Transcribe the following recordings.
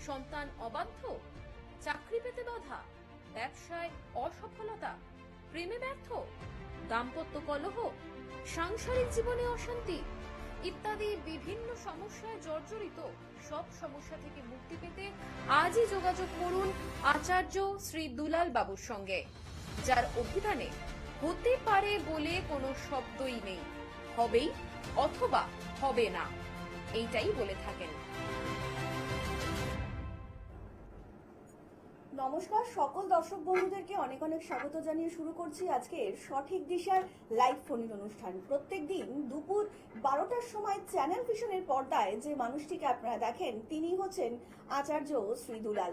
সন্তান অবাধ্য, চাকরি পেতে বাধা, ব্যবসায় অসফলতা, প্রেমে ব্যর্থ, দাম্পত্য কলহ, সাংসারিক জীবনে অশান্তি ইত্যাদি বিভিন্ন সমস্যায় জর্জরিত সব সমস্যা থেকে মুক্তি পেতে আজই যোগাযোগ করুন আচার্য শ্রী দুলাল বাবুর সঙ্গে, যার অভিধানে হতে পারে বলে কোনো শব্দই নেই, হবেই অথবা হবে না এইটাই বলে থাকেন। নমস্কার সকল দর্শক বন্ধুদেরকে অনেক অনেক স্বাগত জানিয়ে শুরু করছি আজকের সঠিক দিশার লাইভ ফোন অনুষ্ঠান। প্রত্যেকদিন দুপুর 12টার সময় চ্যানেল ভিশনের পর্দায় যে মানুষটিকে আপনারা দেখেন তিনি হচ্ছেন আচার্য শ্রী দুলাল।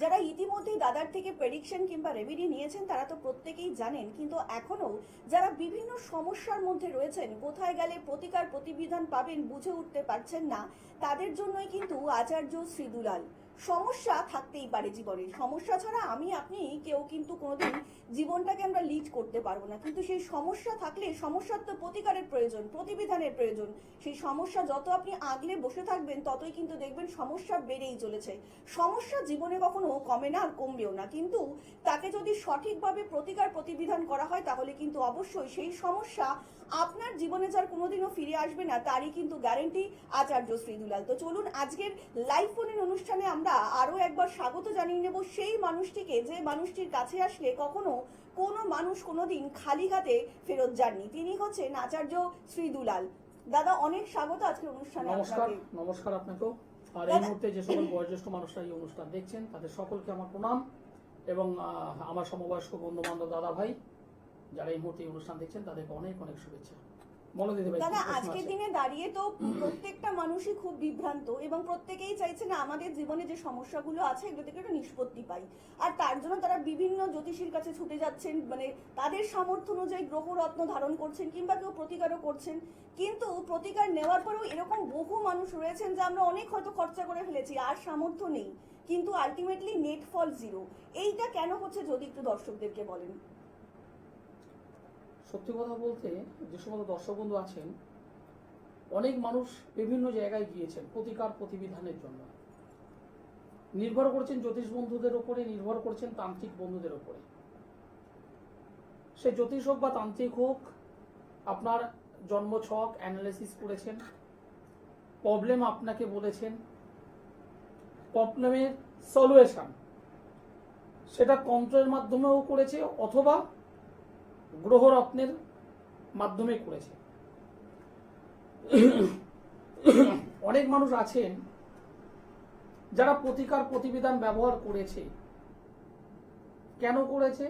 যারা ইতিমধ্যেই দাদার থেকে প্রেডিকশন কিংবা রেমেডি নিয়েছেন তারা তো প্রত্যেকেই জানেন, কিন্তু এখনো যারা বিভিন্ন সমস্যার মধ্যে রয়েছেন, কোথায় গেলে প্রতিকার প্রতিবিধান পাবেন বুঝে উঠতে পারছেন না, তাদের জন্যই কিন্তু আচার্য শ্রী দুলাল। সমস্যা থাকতেই পারে জীবনে, সমস্যা ছাড়া আমি আপনি কেউ কিন্তু কোনোদিন জীবনটাকে আমরা লিড করতে পারবো না, কিন্তু সেই সমস্যা থাকলে সমস্যার তো প্রতিকারের প্রয়োজন, প্রতিবিধানের প্রয়োজন। সেই সমস্যা যত আপনি আগলে বসে থাকবেন ততই কিন্তু দেখবেন সমস্যা বেড়েই চলেছে। সমস্যা জীবনে কখনো কমে না আর কমবেও না, কিন্তু তাকে যদি সঠিকভাবে প্রতিকার প্রতিবিধান করা হয় তাহলে কিন্তু অবশ্যই সেই সমস্যা আপনার জীবনে যার কোনোদিনও ফিরে আসবে না তারই কিন্তু গ্যারেন্টি আচার্য শ্রী দুলাল। তো চলুন আজকের লাইভ ফোনের অনুষ্ঠানে আমরা আরো একবার স্বাগত জানিয়ে নেব সেই মানুষটিকে, যে মানুষটির কাছে আসলে কখনো কোনো মানুষ কোনোদিন খালি হাতে ফেরত যাননি। তিনি হচ্ছেন আচার্য শ্রী দুলাল। দাদা অনেক স্বাগত আজকের অনুষ্ঠানে। নমস্কার আপনাকেও। আর এই মুহূর্তে যে সকল বয়োজ্যেষ্ঠ মানুষরা এই অনুষ্ঠান দেখছেন তাদের সকলকে আমার প্রণাম, এবং আমার সমবয়স্ক বন্ধু বান্ধব দাদা ভাই যারা এই মুহূর্তে অনুষ্ঠান দেখছেন তাদেরকে অনেক অনেক শুভেচ্ছা। দাদা আজকের দিনে দাঁড়িয়ে তো প্রত্যেকটা মানুষই খুব বিভ্রান্ত এবং প্রত্যেকেই চাইছে না আমাদের জীবনে যে সমস্যাগুলো আছে এগুলো থেকে একটা নিষ্পত্তি পাই, আর তার জন্য তারা বিভিন্ন জ্যোতিষীর কাছে ছুটে যাচ্ছেন, মানে তাদের সামর্থ্য অনুযায়ী গ্রহরত্ন ধারণ করছেন কিংবা কেউ প্রতিকারও করছেন। কিন্তু প্রতিকার নেওয়ার পরেও এরকম বহু মানুষ রয়েছেন যে আমরা অনেক হয়তো খরচা করে ফেলেছি আর সামর্থ্য নেই, কিন্তু আলটিমেটলি নেট ফল জিরো। এইটা কেন হচ্ছে যদি একটু দর্শকদেরকে বলেন। সত্যি কথা বলতে যে সমস্ত দর্শক বন্ধু আছেন, অনেক মানুষ বিভিন্ন জায়গায় গিয়েছেন প্রতিকার প্রতিবিধানের জন্য, নির্ভর করছেন জ্যোতিষ বন্ধুদের উপরে, নির্ভর করছেন তান্ত্রিক বন্ধুদের উপরে। সে জ্যোতিষ হোক বা তান্ত্রিক হোক, আপনার জন্মছক অ্যানালিসিস করেছেন, প্রবলেম আপনাকে বলেছেন, প্রবলেমের সলিউশন সেটা তন্ত্রের মাধ্যমেও করেছে অথবা গ্রহরত্নের মাধ্যমে করেছে। অনেক মানুষ আছেন যারা প্রতিকার প্রতিবিধান ব্যবহার করেছে। কেন করেছে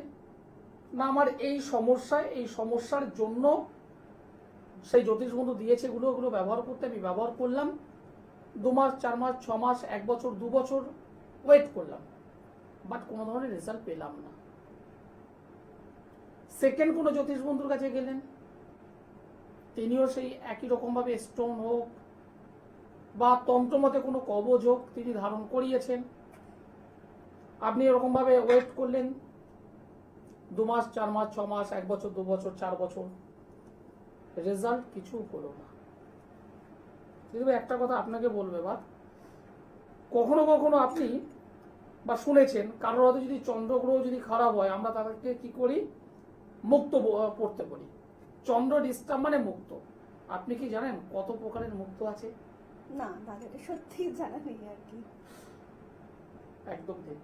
না, আমার এই সমস্যার জন্য সেই জ্যোতিষ বন্ধু দিয়েছে ওগুলো ব্যবহার করতে, আমি ব্যবহার করলাম, 2 মাস 4 মাস 6 মাস 1 বছর 2 বছর ওয়েট করলাম, বাট কোনো ধরনের রেজাল্ট পেলাম না। সেকেন্ড কোনো জ্যোতিষ বন্ধুর কাছে গেলেন, তিনিও সেই একই রকম ভাবে স্টোন হোক বা তন্ত্রমতে কোনো কবজ হোক তিনি ধারণ করিয়েছেন, আপনি এরকম ভাবে ওয়েট করলেন 2 মাস 4 মাস 6 মাস 1 বছর 2 বছর 4 বছর, রেজাল্ট কিছু হলো না। কিন্তু একটা কথা আপনাকে বলবে, বা কখনো কখনো আপনি বা শুনেছেন কারোর হয়তো যদি চন্দ্রগ্রহ যদি খারাপ হয় আমরা তাদেরকে কি করি, মুক্ত পড়তে বলি। চন্দ্র ডিস্টার্ব মানে মুক্ত। আপনি কি জানেন কত প্রকারের মুক্ত আছে? না দাদা এটা সত্যি জানা নেই আর কি। একদম ঠিক,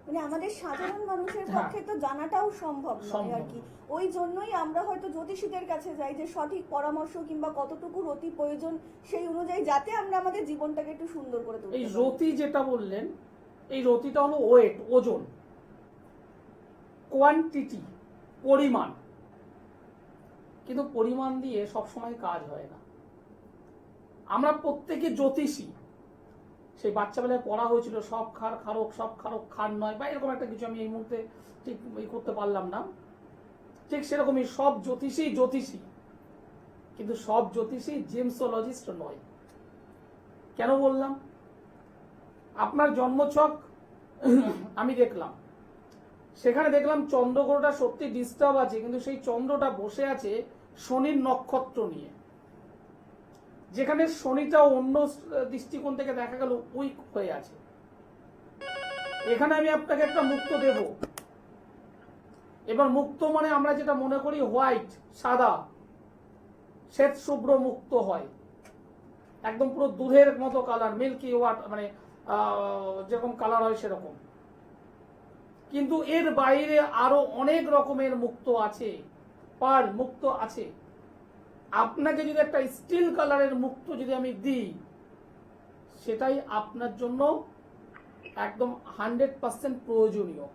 মানে আমাদের সাধারণ মানুষের পক্ষে তো জানাটাও সম্ভব নয় আর কি। ওই জন্যই আমরা হয়তো জ্যোতিষীদের কাছে যাই যে সঠিক পরামর্শ কিংবা কতটুকু রতি প্রয়োজন সেই অনুযায়ী যাতে আমরা আমাদের জীবনটাকে একটু সুন্দর করে তুলতে পারি। এই রতি যেটা বললেন, এই রতিটা হলো ওয়েট, ওজন, কোয়ান্টিটি, পরিমাণ। কিন্তু পরিমাণ দিয়ে সবসময় কাজ হয় না। আমরা প্রত্যেকে জ্যোতিষী, সেই বাচ্চাবেলায় পড়া হয়েছিল সব খার খারক, সব খারক খার নয়, বা এরকম একটা কিছু, আমি এই মুহূর্তে ঠিক করতে পারলাম না। ঠিক সেরকমই সব জ্যোতিষী, কিন্তু সব জ্যোতিষী জিমসোলজিস্ট নয়। কেন বললাম? আপনার জন্মছক আমি দেখলাম, সেখানে দেখলাম চন্দ্রগ্রহটা সত্যি ডিস্টার্ব আছে, কিন্তু সেই চন্দ্রটা বসে আছে শনির নক্ষত্র নিয়ে। যেখানে শনিটা অন্য দৃষ্টিকোণ থেকে দেখা গেল উইক হয়ে আছে, এখানে আমি আপনাকে একটা মুক্ত দেব। এবার মুক্ত মানে আমরা যেটা মনে করি হোয়াইট, সাদা, শ্বেত শুভ্র মুক্ত হয়, একদম পুরো দুধের মতো কালার, মিল্কি ওয়াটার, মানে যেরকম কালার হয় সেরকম। কিন্তু এর বাইরে আরো অনেক রকমের মুক্ত আছে, পার্ল মুক্ত আছে। আপনাকে যদি একটা স্টিল কালারের মুক্ত যদি আমি দিই, সেটাই আপনার জন্য একদম 100% প্রয়োজনীয়।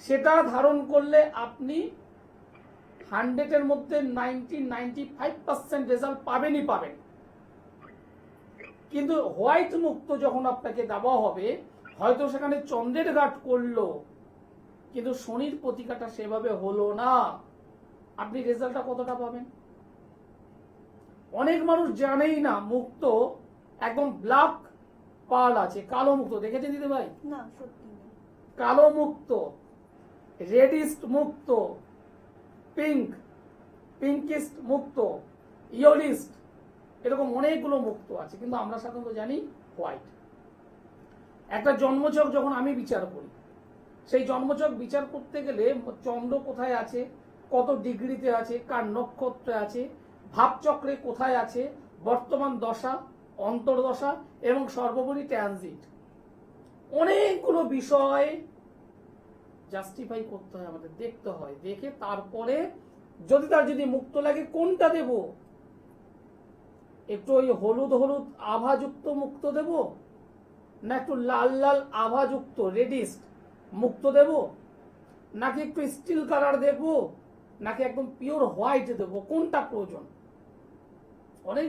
সেটা ধারণ করলে আপনি 100-এর মধ্যে 95% রেজাল্ট পাবেনই পাবেন। কিন্তু হোয়াইট মুক্ত যখন আপনাকে দেওয়া হবে, হয়তো সেখানে চন্দ্রের ঘাট করলো, কিন্তু শনির প্রতিকারটা সেভাবে হলো না, আপনি রেজাল্টটা কতটা পাবেন? অনেক মানুষ জানেই না মুক্ত একদম ব্ল্যাক পার্ল আছে, কালো মুক্ত দেখেছেন দিদি ভাই? না, সত্যি না। কালো মুক্ত, রেডিস্ট মুক্ত, পিঙ্কিস্ট মুক্ত, ইয়োলিস্ট, এরকম অনেকগুলো মুক্ত আছে, কিন্তু আমরা সাধারণত জানি হোয়াইট। একটা জন্মছক যখন আমি বিচার করি, সেই জন্মছক বিচার করতে গেলে চন্দ্র কোথায় আছে, কত ডিগ্রিতে আছে, কার নক্ষত্রে আছে, ভাবচক্রে কোথায় আছে, বর্তমান দশা, অন্তর্দশা এবং সর্বোপরি ট্রানজিট, অনেকগুলো বিষয় জাস্টিফাই করতে হয়, আমাদের দেখতে হয়। দেখে তারপরে যদি তার যদি মুক্ত লাগে কোনটা দেব, একটু ওই হলুদ হলুদ আভাযুক্ত মুক্ত দেব, না একটু লাল লাল আভাযুক্ত রেডিস্ট মুক্ত দেব, নাকি একটু স্টিল কালার দেব, নাকি একদম পিওর হোয়াইট দেব, কোনটা প্রয়োজন? অনেক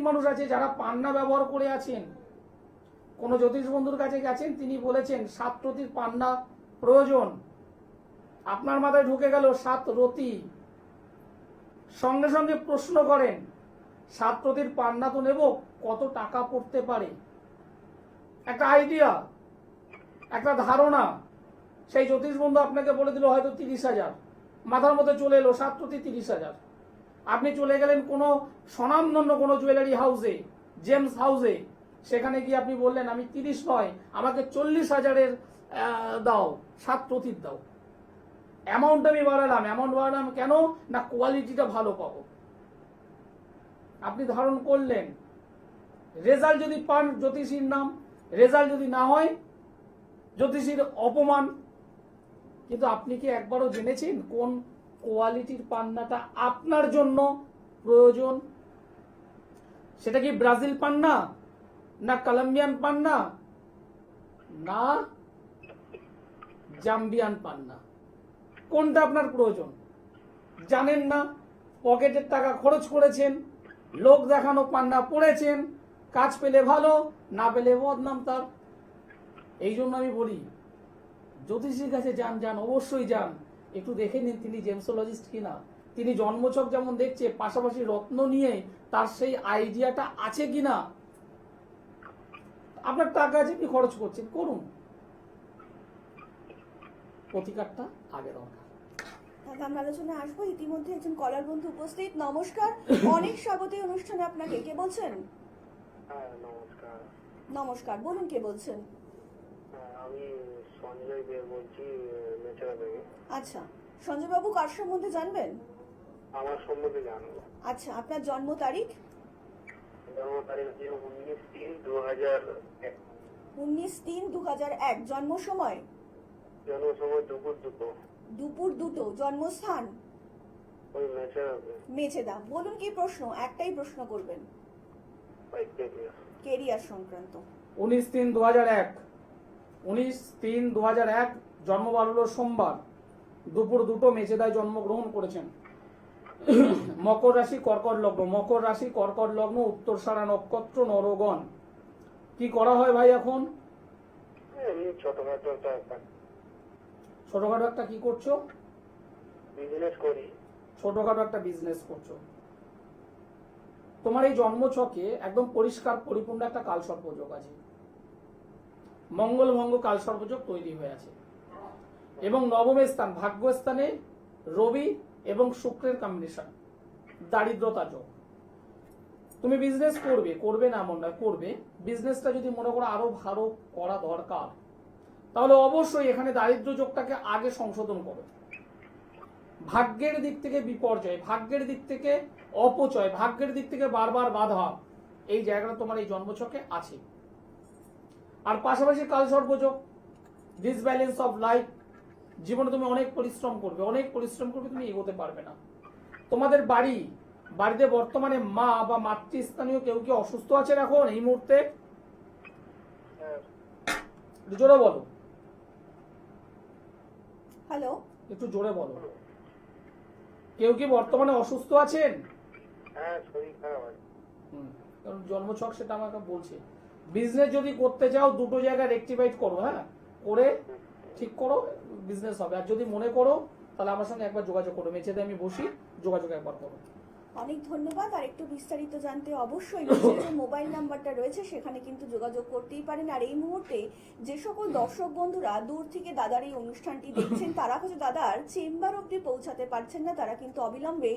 মানুষ আছে যারা পান্না ব্যবহার করে আছেন। কোন জ্যোতিষ বন্ধুর কাছে গেছেন, তিনি বলেছেন 7 রতির পান্না প্রয়োজন। আপনার মাথায় ঢুকে গেল 7 রতি, সঙ্গে সঙ্গে প্রশ্ন করেন 7 রতির পান্না তো নেব, কত টাকা পড়তে পারে? একটা আইডিয়া, একটা ধারণা, সেই জ্যোতিষ বন্ধু আপনাকে বলে দিল হয়তো 30,000, মাথার মধ্যে চলে এলো 7 রতি 30,000। আপনি চলে গেলেন কোনো স্বনামধন্য কোনো জুয়েলারি হাউসে, জেমস হাউসে, সেখানে গিয়ে আপনি বললেন আমি 30 নয়, আমাকে 40,000-এর দাও, 7 রতির দাও। অ্যামাউন্ট আমি বাড়ালাম কেন না, কোয়ালিটিটা ভালো পাবো। আপনি ধারণ করলেন, রেজাল্ট যদি পান জ্যোতিষীর নাম, রেজাল্ট যদি না হয় জ্যোতিষীর অপমান। কিন্তু আপনি কি একবারও জেনেছেন কোন কোয়ালিটির পান্নাটা আপনার জন্য প্রয়োজন? সেটা কি ব্রাজিল পান্না, না কলম্বিয়ান পান্না, না জাম্বিয়ান পান্না? কোনটা আপনার প্রয়োজন জানেন না, পকেটের টাকা খরচ করেছেন, লোক দেখানো পান্না পড়েছেন, কাজ পেলে ভালো, না পেলে বদনাম তার। এই জন্য আমি বলি জ্যোতিষীর কাছে যান, অবশ্যই যান, একটু দেখে নিন তিনি জেমসোলজিস্ট কিনা, তিনি জন্মছক যেমন দেখছে পাশাপাশি রত্ন নিয়ে তার সেই আইডিয়াটা আছে কিনা। আপনার টাকা আছে, আপনি খরচ করছেন, করুন, প্রতিকারটা আগে দরকার। দাদা, আমরা আলোচনায় আসবো। ইতিমধ্যে একজন কলার বন্ধু উপস্থিত। নমস্কার, অনেক স্বাগত এই অনুষ্ঠানে আপনাকে। কে বলছেন? নমস্কার। নমস্কার, বলুন কে বলছেন? আমি সঞ্জয় দে বলছি, মেচেরা থেকে। আচ্ছা, সঞ্জয় বাবু কার সম্বন্ধে জানবেন? আমার সম্বন্ধে জানবো। আচ্ছা, আপনার জন্ম তারিখ? জন্ম তারিখ হচ্ছে 19/3/2001। 19/3/2001। জন্ম সময়? জন্ম সময় দুপুর 2টো। দুপুর 2টো। জন্মস্থান? ওই মেচেরাতে। মেছেদা। বলুন কি প্রশ্ন? একটাই প্রশ্ন করবেন, ওই কেরিয়ার। কেরিয়ার সংক্রান্ত। 19/3/2001, 19/3/2001 জন্মবার হলো সোমবার, দুপুর 2টো, মেচেদায় জন্মগ্রহণ করেছেন। মকর রাশি কর্কট লগ্ন, মকর রাশি কর্কট লগ্ন, উত্তরসারা নক্ষত্র, নরগণ। কি করা হয় ভাই এখন? এমনি ছোটখাটো ছোটখাটো একটা কি করছো? বিজনেস করি। ছোটখাটো একটা বিজনেস করছো। তোমার এই জন্মছকে একদম পরিষ্কার পরিপূর্ণ একটা কালসর্পযোগ আছে, মঙ্গল ভঙ্গ কালসর্পযোগ তৈরি হয়ে আছে, এবং নবমের স্থান ভাগ্যস্থানে রবি এবং শুক্রের কম্বিনেশন। দারিদ্রতা যোগ। তুমি বিজনেস করবে, করবে না এমন নয়, করবে। বিজনেসটা যদি মনে করো আরো ভালো করা দরকার, তাহলে অবশ্যই এখানে দারিদ্র যোগটাকে আগে সংশোধন করো। ভাগ্যের দিক থেকে বিপর্যয়, ভাগ্যের দিক থেকে অপচয়, ভাগ্যের দিক থেকে বারবার বাধা, এই জায়গাটা তোমার এই জন্মছকে আছে। আর পাশাপাশি কাল সর্বযোগ, ডিসব্যালেন্স অফ লাইফ। জীবনে তুমি অনেক পরিশ্রম করবে, অনেক পরিশ্রম করবে, তুমি এগোতে পারবে না। তোমাদের বাড়িতে বর্তমানে মা বা মাতৃস্থানীয় কেউ কি অসুস্থ আছেন এখন এই মুহূর্তে? হ্যাঁ একটু জোরে বলো, হ্যালো, একটু জোরে বলো। কেউ কি বর্তমানে অসুস্থ আছেন? হ্যাঁ শরীর খারাপ আছে। কারণ জন্মছক সেটা আমাকে বলছে। বিজনেস যদি করতে চাও দুটো জায়গায় রেকটিফাইড করো, হ্যাঁ, করে ঠিক করো, বিজনেস হবে। আর যদি মনে করো তাহলে আমার সঙ্গে একবার যোগাযোগ করো, মেঝেতে আমি বসি, যোগাযোগ একবার করো। অনেক ধন্যবাদ। আর একটু বিস্তারিত জানতে অবশ্যই নিচে যে মোবাইল নাম্বারটা রয়েছে সেখানে কিন্তু যোগাযোগ করতেই পারেন। আর এই মুহূর্তে যে সকল দর্শক বন্ধুরা দূর থেকে দাদার এই অনুষ্ঠানটি দেখছেন, তারা হচ্ছে দাদার চেম্বার অবধি পৌঁছাতে পারছেন না, তারা কিন্তু অবিলম্বে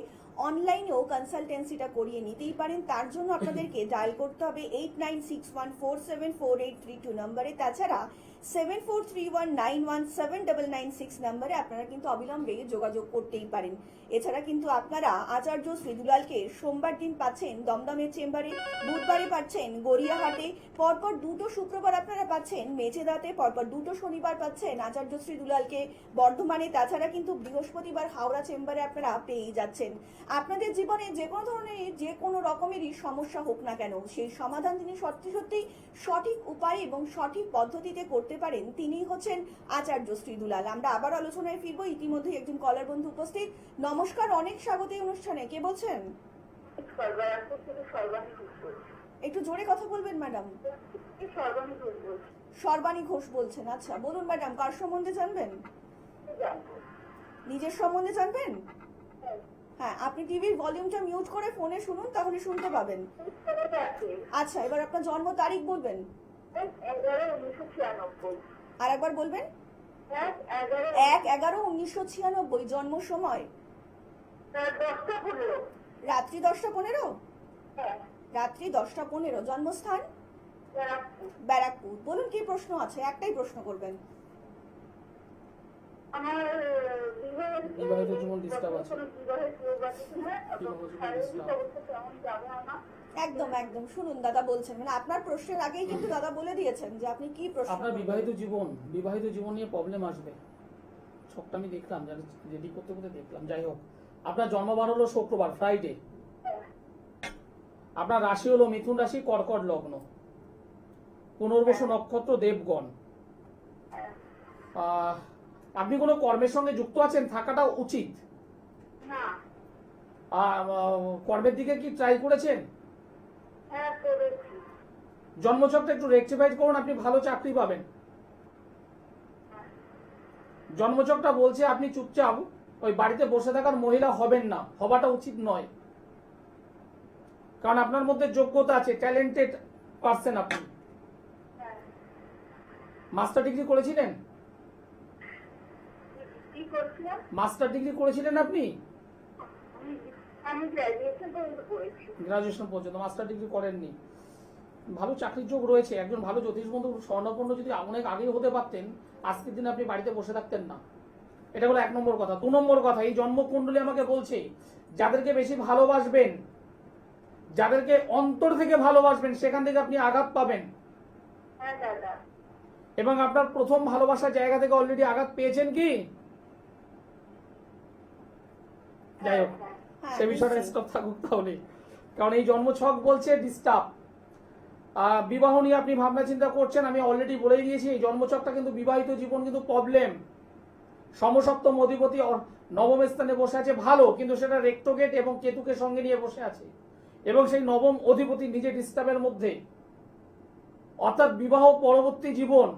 অনলাইনেও কনসালটেন্সিটা করিয়ে নিতেই পারেন। তার জন্য আপনাদেরকে ডায়াল করতে হবে 8961474832 নম্বরে। তাছাড়া 7431917996 নম্বরে আপনারা কিন্তু অবিলম্বে যোগাযোগ করতেই পারেন। এছাড়া কিন্তু আপনারা আচার্য শ্রীদুলালকে সোমবার দিন পাচ্ছেন দমদমের চেম্বারে, বুধবারে পাচ্ছেন গড়িয়াহাটে, পরপর দুটো শুক্রবার আপনারা পাচ্ছেন মেচেদাতে, পরপর দুটো শনিবার পাচ্ছেন আচার্য শ্রীদুলালকে বর্ধমানে। তাছাড়া কিন্তু বৃহস্পতিবার হাওড়া চেম্বারে আপনারা পেয়েই যাচ্ছেন। আপনাদের জীবনে যে কোনো ধরনের যে কোনো রকমেরই সমস্যা হোক না কেন, সেই সমাধান তিনি সত্যি সত্যি সঠিক উপায় এবং সঠিক পদ্ধতিতে করতে পারেন, তিনি হচ্ছেন আচার্য শ্রীদুলাল। আমরা আবার আলোচনায় ফিরবো। ইতিমধ্যে একজন কলার বন্ধু উপস্থিত। নমস্কার, অনেক স্বাগত এই অনুষ্ঠানে। কে বলছেন? একটু জোরে কথা বলবেন ম্যাডাম। সর্বাণী ঘোষ বলছেন। আচ্ছা বলুন ম্যাডাম, কার সম্বন্ধে জানবেন? নিজের সম্বন্ধে জানবেন? হ্যাঁ, আপনি টিভির ভলিউমটা মিউট করে ফোনে শুনুন, তাহলে শুনতে পাবেন। আচ্ছা, এবার আপনার জন্ম তারিখ বলবেন। 11/1996। আর একবার বলবেন। 1/11/1996। জন্ম সময়? 10টা 15। রাত্রি 10টা 15। হ্যাঁ, রাত্রি 10টা 15। জন্মস্থান? ব্যারাকপুর। ব্যারাকপুর। বলুন কি প্রশ্ন আছে? একটাই প্রশ্ন করবেন। আমার বিবাহিত জীবন ডিস্টার্ব আছে। বিবাহের যোগ আছে কিনা, এবং শারীরিক অবস্থা কেমন যাবে আমার। একদম একদম শুনুন, দাদা বলছেন, মানে আপনার প্রশ্নের আগেই কিন্তু দাদা বলে দিয়েছেন যে আপনি কি প্রশ্ন আপনার করবেন। বিবাহিত জীবন নিয়ে প্রবলেম আসবে। ছকটা আমি দেখলাম, রেডি করতে করতে দেখলাম। যাই হোক, আপনার জন্মবার হলো শুক্রবার, ফ্রাইডে। আপনার রাশি হলো মিথুন রাশি, কর্কট লগ্ন, পুনর্বসু নক্ষত্র, দেবগণ। আপনি কোনো কর্মের সঙ্গে যুক্ত আছেন, থাকাটা উচিত। না। কর্মের দিকে কি ট্রাই করেছেন? হ্যাঁ, করেছি। জন্মছকটা একটু রেকটিফাইড করুন, আপনি ভালো চাকরি পাবেন। জন্মছকটা বলছে আপনি চুপচাপ ওই বাড়িতে বসে থাকার মহিলা হবেন না, হবাটা উচিত নয়। কারণ আপনার মধ্যে যোগ্যতা আছে, ট্যালেন্টেড পারসন আপনি। মাস্টার ডিগ্রি করেছিলেন? কি করছিলাম? মাস্টার ডিগ্রি করেছিলেন আপনি? আমি গ্র্যাজুয়েশন পর্যন্ত করেছি। গ্রাজুয়েশন পর্যন্ত, মাস্টার ডিগ্রি করেননি। ভালো চাকরির যোগ রয়েছে। একজন ভালো জ্যোতিষ বন্ধু স্বর্ণপন্ন যদি অনেক আগেই হতে পারতেন, আজকের দিনে আপনি বাড়িতে বসে থাকতেন না। এটা হলো 1 নম্বর কথা। 2 নম্বর কথা, এই জন্মকুণ্ডলী আমাকে বলছে যাদেরকে বেশি ভালোবাসবেন, যাদেরকে অন্তর থেকে ভালোবাসবেন, সেখান থেকে আপনি আঘাত পাবেন। হ্যাঁ দাদা। এবং আপনার প্রথম ভালোবাসার জায়গা থেকে অলরেডি আঘাত পেয়েছেন কি? যাই হোক, হ্যাঁ, সে বিষয়টা স্টপ থাকুক তাহলে। কারণ এই জন্মছক বলছে ডিস্টার্ব। বিবাহ নিয়ে আপনি ভাবনা চিন্তা করছেন, আমি অলরেডি বলেই দিয়েছি এই জন্মছকটা কিন্তু বিবাহিত জীবন কিন্তু প্রবলেম। সমসপ্তম অধিপতি নবম স্থানে বসে আছে, ভালো, কিন্তু সেটা রেক্টোগেট এবং কেতুকে সঙ্গে নিয়ে বসে আছে, এবং সেই নবম অধিপতি নিজে ডিস্টার্বের মধ্যে। অর্থাৎ বিবাহ পরবর্তী জীবন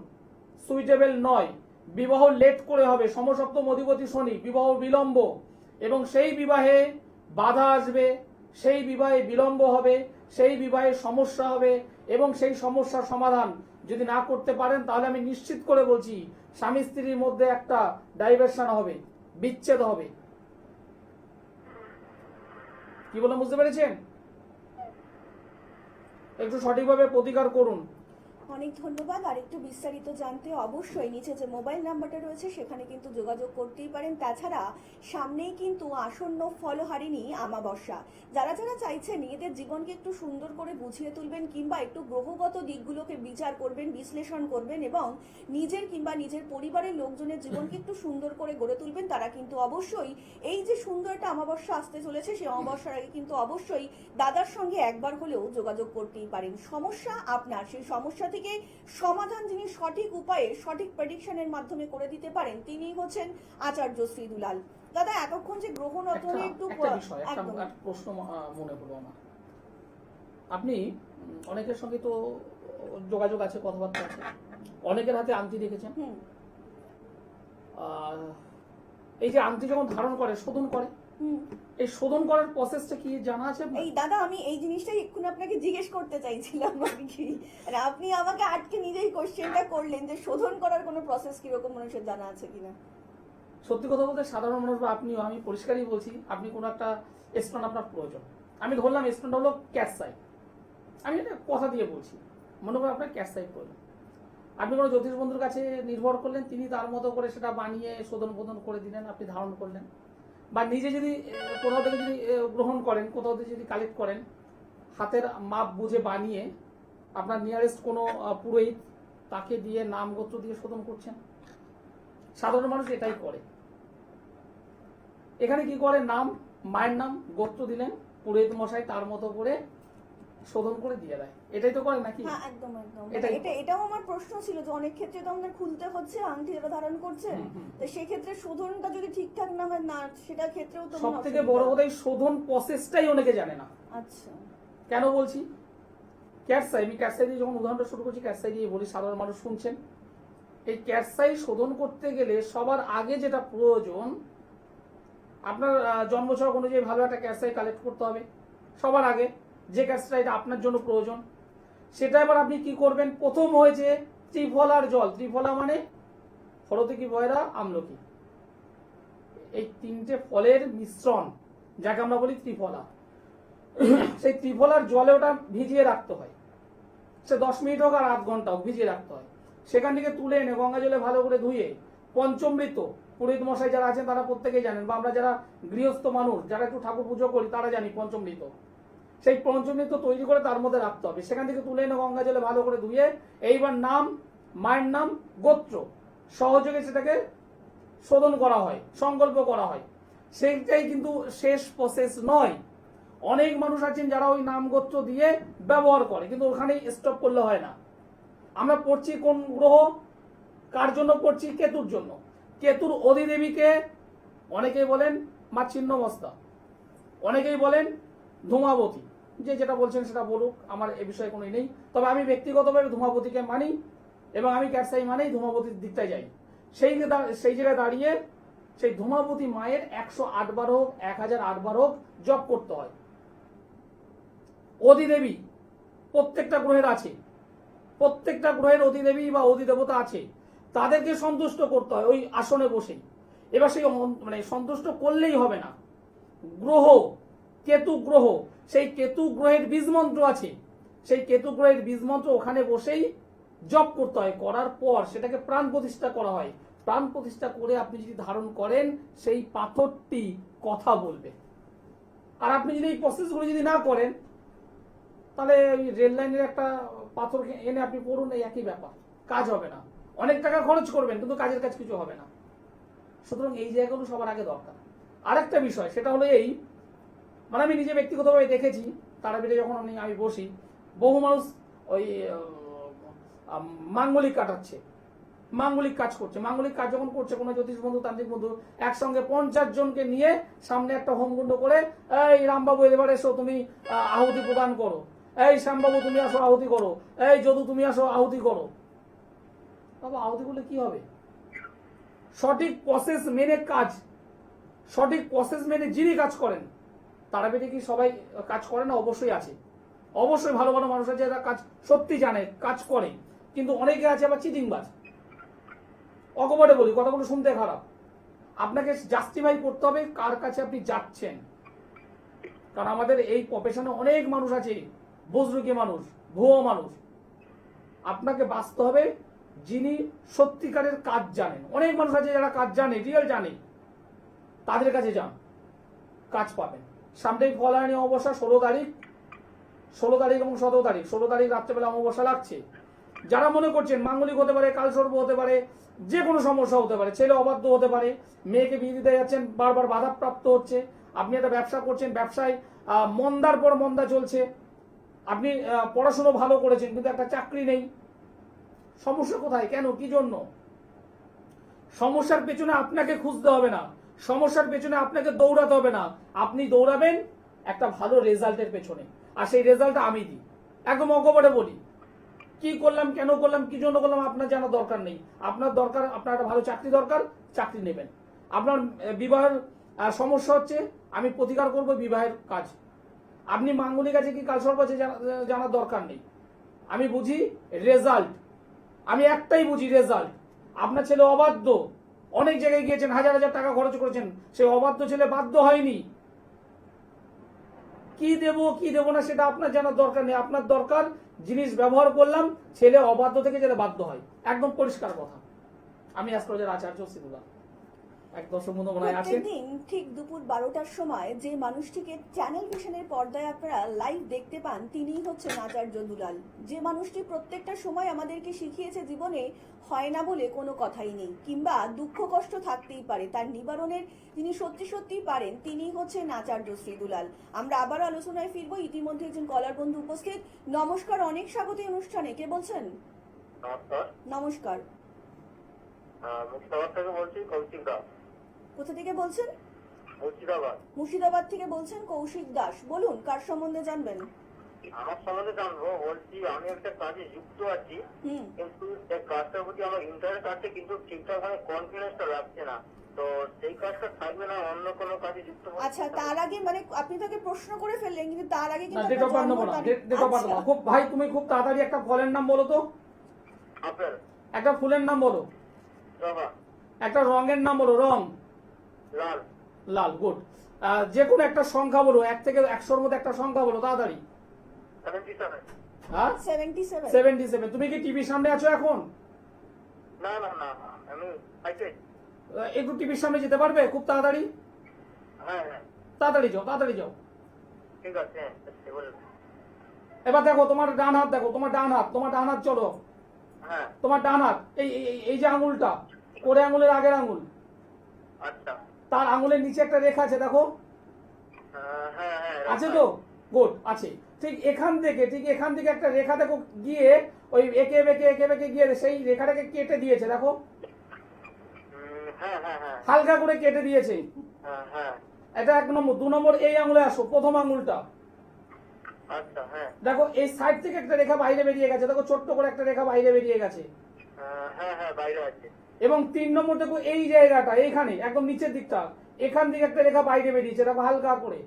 সুইটেবল নয়, বিবাহ লেট করে হবে। সমসপ্তম অধিপতি শনি, বিবাহ বিলম্ব, এবং সেই বিবাহে বাধা আসবে, সেই বিবাহে বিলম্ব হবে, সেই বিবাহে সমস্যা হবে, এবং সেই সমস্যার সমাধান যদি না করতে পারেন তাহলে আমি নিশ্চিত করে বলছি স্বামী স্ত্রীর মধ্যে একটা ডাইভার্সন হবে, বিচ্ছেদ হবে। কি বলে বুঝতে পেরেছেন? একটু সঠিকভাবে প্রতিকার করুন। অনেক ধন্যবাদ। আর একটু বিস্তারিত জানতে অবশ্যই নিচে যে মোবাইল নাম্বারটা রয়েছে সেখানে কিন্তু যোগাযোগ করতেই পারেন। তাছাড়া সামনেই কিন্তু আসন্ন ফলহারিণী আমাবস্যা, যারা যারা চাইছেন নিজেদের জীবনকে একটু সুন্দর করে বুঝিয়ে তুলবেন কিংবা একটু গ্রহগত দিকগুলোকে বিচার করবেন, বিশ্লেষণ করবেন এবং নিজের কিংবা নিজের পরিবারের লোকজনের জীবনকে একটু সুন্দর করে গড়ে তুলবেন, তারা কিন্তু অবশ্যই এই যে সুন্দর একটা আমাবস্যা আসতে চলেছে সেই অমাবস্যার আগে কিন্তু অবশ্যই দাদার সঙ্গে একবার হলেও যোগাযোগ করতেই পারেন। সমস্যা আপনার, সেই সমস্যা থেকে সমাধান যিনি সঠিক উপায়ে সঠিক প্রেডিকশনের মাধ্যমে করে দিতে পারেন তিনি হচ্ছেন আচার্য শ্রী দুলাল। দাদা এতক্ষণ যে গ্রহ নতনে একটু একটা বিষয়, একটা একদম প্রশ্ন মনে হলো আমার। আপনি অনেকের সঙ্গে তো যোগাযোগ আছে, কথাবার্তা আছে, অনেকের হাতে আংটি দেখেছেন। হুম এই যে আংটি যখন ধারণ করে, শোধন করে, হুম এই শোধন করার প্রসেসটা কি জানা আছে আপনার? এই দাদা আমি এই জিনিসটাই এক্ষুনি আপনাকে জিজ্ঞেস করতে চাইছিলাম আর কি। আর আপনি আমাকে আটকে নিজেই কোশ্চেনটা করলেন যে শোধন করার কোনো প্রসেস কিরকম মানুষের জানা আছে কিনা। সত্যি কথা বলতে সাধারণ মানুষ বা আপনিও, আমি পরিষ্কারই বলছি, আপনি কোনো একটা স্টোন আপনার প্রয়োজন, আমি ধরলাম স্টোনটা হলো ক্যাটসাই, আমি এটা কথা দিয়ে বলছি, মনে করেন আপনার ক্যাটসাই প্রয়োজন, আপনি কোনো জ্যোতিষ বন্ধুর কাছে নির্ভর করলেন, তিনি তার মতো করে সেটা বানিয়ে শোধন বোধন করে দিলেন, আপনি ধারণ করলেন, বা নিজে যদি কোথাও থেকে যদি গ্রহণ করেন, কোথাও থেকে যদি কালেক্ট করেন, হাতের মাপ বুঝে বানিয়ে আপনার নিয়ারেস্ট কোনো পুরোহিত তাকে দিয়ে নাম গোত্র দিয়ে শোধন করছেন। সাধারণ মানুষ এটাই করে। এখানে কি করে, নাম, মায়ের নাম, গোত্র দিলেন, পুরোহিত মশাই তার মতো করে শোধন করে দিয়ে দেয়, এটাই তো করে নাকি? হ্যাঁ একদম একদম। এটাই এটাও আমার প্রশ্ন ছিল যে অনেক ক্ষেত্রে তো আমাদের খুলতে হচ্ছে আংটি যারা ধারণ করছেন, তো সেই ক্ষেত্রে শোধনটা যদি ঠিকঠাক না হয় না সেটার ক্ষেত্রেও তো সব থেকে বড় কথা, এই শোধন প্রসেসটাই অনেকে জানে না। আচ্ছা কেন বলছি? ক্যাটসাই, আমি ক্যাটসাই দিয়ে যখন উদাহরণটা শুরু করছি ক্যাটসাই দিয়ে বলি, সাধারণ মানুষ শুনছেন। এই ক্যাটসাই শোধন করতে গেলে সবার আগে যেটা প্রয়োজন, আপনার জন্মছক অনুযায়ী ভালো একটা ক্যাটসাই কালেক্ট করতে হবে সবার আগে, যে ক্যাটসাইটা আপনার জন্য প্রয়োজন সেটা এবার আপনি কি করবেন। প্রথম হয়েছে ত্রিফলার জল, ত্রিফলা মানে হরতকি, বয়রা, আমলকি, এই তিনটে ফলের মিশ্রণ যাকে আমরা বলি ত্রিফলা। সেই ত্রিফলার জলে ওটা ভিজিয়ে রাখতে হয়, সে 10 মিনিট হোক আর 8 ঘন্টা হোক ভিজিয়ে রাখতে হয়। সেখান থেকে তুলে এনে গঙ্গা জলে ভালো করে ধুয়ে পঞ্চমৃত, পুরোহিত মশাই যারা আছেন তারা প্রত্যেকেই জানেন, বা আমরা যারা গৃহস্থ মানুষ যারা একটু ঠাকুর পুজো করি তারা জানি পঞ্চমৃত, সেই পঞ্চমৃত তৈরি করে তার মধ্যে রাখতে হবে। সেখান থেকে তুলে এনে গঙ্গা জলে ভালো করে ধুয়ে এইবার নাম, মায়ের নাম, গোত্র সহযোগে সেটাকে শোধন করা হয়, সংকল্প করা হয়। সেইটাই কিন্তু শেষ প্রসেস নয়। অনেক মানুষ আছেন যারা ওই নাম গোত্র দিয়ে ব্যবহার করে, কিন্তু ওখানেই স্টপ করলে হয় না। আমরা পড়ছি কোন গ্রহ, কার জন্য পড়ছি? কেতুর জন্য। কেতুর অধিদেবীকে অনেকেই বলেন মা ছিন্নমস্তা, অনেকেই বলেন ধূমাবতী, যে যেটা বলছেন সেটা বলুক, আমার এ বিষয়ে কোনো নেই। তবে আমি ব্যক্তিগতভাবে ধূমাবতীকে মানি এবং আমি ক্যাটসাই মানেই ধূমাবতীর দিকটায় যাই। সেই জায়গায় দাঁড়িয়ে সেই ধূমাবতী মায়ের 108 বার হোক, 1008 বার হোক জপ করতে হয়। অধিদেবী প্রত্যেকটা গ্রহের আছে, প্রত্যেকটা গ্রহের অধিদেবী বা অধিদেবতা আছে, তাদেরকে সন্তুষ্ট করতে হয় ওই আসনে বসেই। এবার সেই মানে সন্তুষ্ট করলেই হবে না, গ্রহ কেতু গ্রহ, সেই কেতু গ্রহের বীজ মন্ত্র আছে, সেই কেতু গ্রহের বীজ মন্ত্র ওখানে বসেই জপ করতে হয়। করার পর সেটাকে প্রাণ প্রতিষ্ঠা করা হয়। প্রাণ প্রতিষ্ঠা করে আপনি যদি ধারণ করেন, সেই পাথরটি কথা বলবে। আর আপনি যদি এই প্রসেসগুলো যদি না করেন, তাহলে ওই রেল লাইনের একটা পাথর এনে আপনি পড়ুন, এই একই ব্যাপার, কাজ হবে না। অনেক টাকা খরচ করবেন কিন্তু কাজের কাজ কিছু হবে না। সুতরাং এই জায়গাগুলো সবার আগে দরকার। আরেকটা বিষয় সেটা হলো এই, মানে আমি নিজে ব্যক্তিগতভাবে দেখেছি, তারাপীঠে যখন আমি বসি, বহু মানুষ ওই মাঙ্গলিক কাটাচ্ছে, মাঙ্গলিক কাজ করছে। মাঙ্গলিক কাজ যখন করছে কোনো জ্যোতিষ বন্ধু, তান্ত্রিক বন্ধু, একসঙ্গে 50 জনকে নিয়ে সামনে একটা হোমকুণ্ড করে, এই রামবাবু এবার এসো তুমি আহুতি প্রদান করো, এই শ্যামবাবু তুমি আসো আহুতি করো, এই যদু তুমি আসো আহুতি করো। বাবা আহুতি করলে কি হবে? সঠিক প্রসেস মেনে কাজ, সঠিক প্রসেস মেনে যিনি কাজ করেন, তারাপীঠে কি সবাই কাজ করে না? অবশ্যই আছে, অবশ্যই ভালো ভালো মানুষ আছে যারা কাজ সত্যি জানে, কাজ করে। কিন্তু অনেকে আছে আবার চিটিংবাজ। অকপটে বলি, কথাগুলো শুনতে খারাপ। আপনাকে জাস্টিফাই করতে হবে কার কাছে আপনি যাচ্ছেন। কারণ আমাদের এই প্রফেশনে অনেক মানুষ আছে, বুজরুকি মানুষ, ভুয়ো মানুষ। আপনাকে বাঁচতে হবে যিনি সত্যিকারের কাজ জানেন। অনেক মানুষ আছে যারা কাজ জানে, রিয়েল জানে, তাদের কাছে যান, কাজ পাবেন। সামনেই ফলানি অমাবস্যা 16 তারিখ এবং 17 তারিখ। 16 তারিখ রাত্রেবেলা অমাবস্যা লাগছে। যারা মনে করছেন মাঙ্গলিক হতে পারে, কালসর্প হতে পারে, যে কোনো সমস্যা হতে পারে, ছেলে অবাধ্য হতে পারে, মেয়েকে বিয়ে দিতে যাচ্ছেন, বারবার বাধাপ্রাপ্ত হচ্ছে, আপনি একটা ব্যবসা করছেন, ব্যবসায় মন্দার পর মন্দা চলছে, আপনি পড়াশুনো ভালো করেছেন কিন্তু একটা চাকরি নেই, সমস্যা কোথায়, কেন, কি জন্য? সমস্যার পেছনে আপনাকে খুঁজতে হবে না, সমস্যার পেছনে আপনাকে দৌড়াতে হবে না, আপনি দৌড়াবেন একটা ভালো রেজাল্টের পেছনে। আর সেই রেজাল্টটা আমি দিই, একদম অকপটে বলি। কি করলাম, কেন করলাম, কি জন্য করলাম আপনার জানার দরকার নেই। আপনার দরকার, আপনার একটা ভালো চাকরি দরকার, চাকরি নেবেন। আপনার বিবাহের সমস্যা হচ্ছে, আমি প্রতিকার করব বিবাহের কাজ। আপনি মাঙ্গলিক আছে কি কালসর্প আছে জানার দরকার নেই। আমি বুঝি রেজাল্ট, আমি একটাই বুঝি রেজাল্ট। আপনার ছেলে অবাধ্য, অনেক জায়গায় গিয়েছেন, হাজার হাজার টাকা খরচ করেছেন, সেই অবাধ্য ছেলে বাধ্য হয়নি। কি দেব না সেটা আপনার জানার দরকার নেই। আপনার দরকার জিনিস ব্যবহার করলাম, ছেলে অবাধ্য থেকে যেটা বাধ্য হয়, একদম পরিষ্কার কথা। আমি অ্যাস্ট্রোলজার আচার্য সিদ্ধুলাল। এক দর্শক বন্ধু মনে হয় আছেন। প্রত্যেকদিন ঠিক দুপুর 12টার সময় যে মানুষটিকে চ্যানেল ভিশনের পর্দায় আপনারা লাইভ দেখতে পান, তিনিই হচ্ছেন আচার্য দুলাল। যে মানুষটি প্রত্যেকটা সময় আমাদেরকে শিখিয়েছে জীবনে হয় না বলে কোনো কথাই নেই, কিংবা দুঃখ কষ্ট থাকতেই পারে, তার নিবারণের যিনি সত্যি সত্যিই পারেন, তিনি হচ্ছেন আচার্য শ্রী দুলাল। আমরা আবার আলোচনায় ফিরবো। ইতিমধ্যে একজন কলার বন্ধু উপস্থিত। নমস্কার, অনেক স্বাগত এই অনুষ্ঠানে। কে বলছেন? নমস্কার। নমস্কার। মুর্শিদাবাদ থেকে বলছি, কৌশিক দাস। কোথা থেকে বলছেন? মুর্শিদাবাদ। মুর্শিদাবাদ থেকে বলছেন কৌশিক দাস। বলুন, কার সম্বন্ধে জানবেন? আমার সম্বন্ধে জানবো বলছি, আমি একটা কাজে যুক্ত আছি, কিন্তু সেই কাজটার প্রতি আমার ইন্টারেস্ট আছে, কিন্তু ঠিকঠাক ভাবে কনফিডেন্সটা রাখছে না। তো সেই কাজটা থাকবে না অন্য কোনো কাজে যুক্ত হতে? আচ্ছা, তার আগে মানে আপনি তাকে প্রশ্ন করে ফেললেন, কিন্তু তার আগে না, কিন্তু ডেট অফ বার্থ নেবো না, ডেট অফ বার্থ খুব ভাই, তুমি খুব তাড়াতাড়ি একটা ফলের নাম বলো তো। আপেল। একটা ফুলের নাম বলো। জবা। একটা রঙের নাম বলো। রং? লাল। লাল, গুড। যে কোনো একটা সংখ্যা বলো, 1 থেকে 100-র মধ্যে একটা সংখ্যা বলো তাড়াতাড়ি। 77। হ্যাঁ, 77। 77। তুমি কি টিভির সামনে আছো এখন? না না না, আমি আইতে। একটু টিভির সামনে যেতে পারবে খুব তাড়াতাড়ি? হ্যাঁ হ্যাঁ, তাড়াতাড়ি যাও, তাড়াতাড়ি যাও। ঠিক আছে, হ্যাঁ বলুন। এবার দেখো তোমার ডান হাত, দেখো তোমার ডান হাত, তোমার ডান হাত চলো। হ্যাঁ। তোমার ডান হাত, এই যে আঙুলটা, কোড়ে আঙুলের আগের আঙুল, আচ্ছা। তার আঙুলের নিচে একটা রেখা আছে, দেখো। হ্যাঁ হ্যাঁ, আছে তো? গুড, আছে। ঠিক এখান থেকে একটা রেখা দেখো গিয়ে ওই একে বেঁকে গিয়ে সেই রেখাটাকে কেটে দিয়েছে, দেখো। হ্যাঁ হ্যাঁ হ্যাঁ হালকা করে কেটে দিয়েছে। হ্যাঁ হ্যাঁ। এটা 1 নম্বর। 2 নম্বর, এই আঙুলে আসো, প্রথম আঙুলটা আচ্ছা। হ্যাঁ দেখো, এই সাইড থেকে একটা রেখা বাইরে বেরিয়ে গেছে, দেখো ছোট্ট করে একটা রেখা বাইরে বেরিয়ে গেছে। হ্যাঁ হ্যাঁ, বাইরে আছে। এবং 3 নম্বর দেখো, এই জায়গাটা, এইখানে একদম নিচের দিকটা, এখান থেকে একটা রেখা বাইরে বেরিয়েছে, দেখো হালকা করে।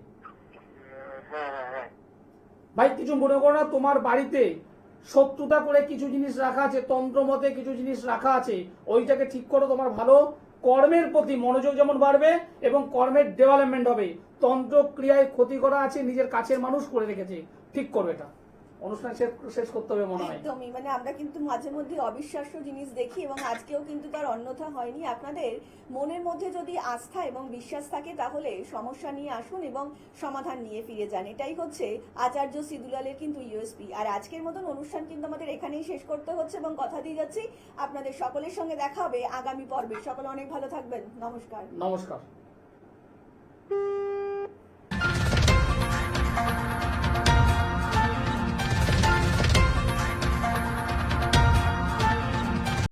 হ্যাঁ হ্যাঁ হ্যাঁ। ভাই কিছু মনে করো না, তোমার বাড়িতে শত্রুতা করে কিছু জিনিস রাখা আছে, তন্ত্র মতে কিছু জিনিস রাখা আছে, ওইটাকে ঠিক করো। তোমার ভালো কর্মের প্রতি মনোযোগ যেমন বাড়বে এবং কর্মের ডেভেলপমেন্ট হবে। তন্ত্র ক্রিয়ায় ক্ষতি করা আছে, নিজের কাছের মানুষ করে রেখেছে, ঠিক করবে এটা। অনুষ্ঠান শেষ করতে হবে মনে হয়। একদমই, মানে আমরা কিন্তু মাঝে মধ্যে অবিশ্বাস্য জিনিস দেখি, এবং আজকেও কিন্তু তার অন্যথা হয়নি। আপনাদের মনের মধ্যে যদি আস্থা এবং বিশ্বাস থাকে, তাহলে সমস্যা নিয়ে আসুন এবং সমাধান নিয়ে ফিরে যান। এটাই হচ্ছে আচার্য সিদুলালের কিন্তু ইউএসপি। আর আজকের মতন অনুষ্ঠান কিন্তু আমাদের এখানেই শেষ করতে হচ্ছে, এবং কথা দিয়ে যাচ্ছি আপনাদের সকলের সঙ্গে দেখা হবে আগামী পর্বে। সকলে অনেক ভালো থাকবেন। নমস্কার। নমস্কার।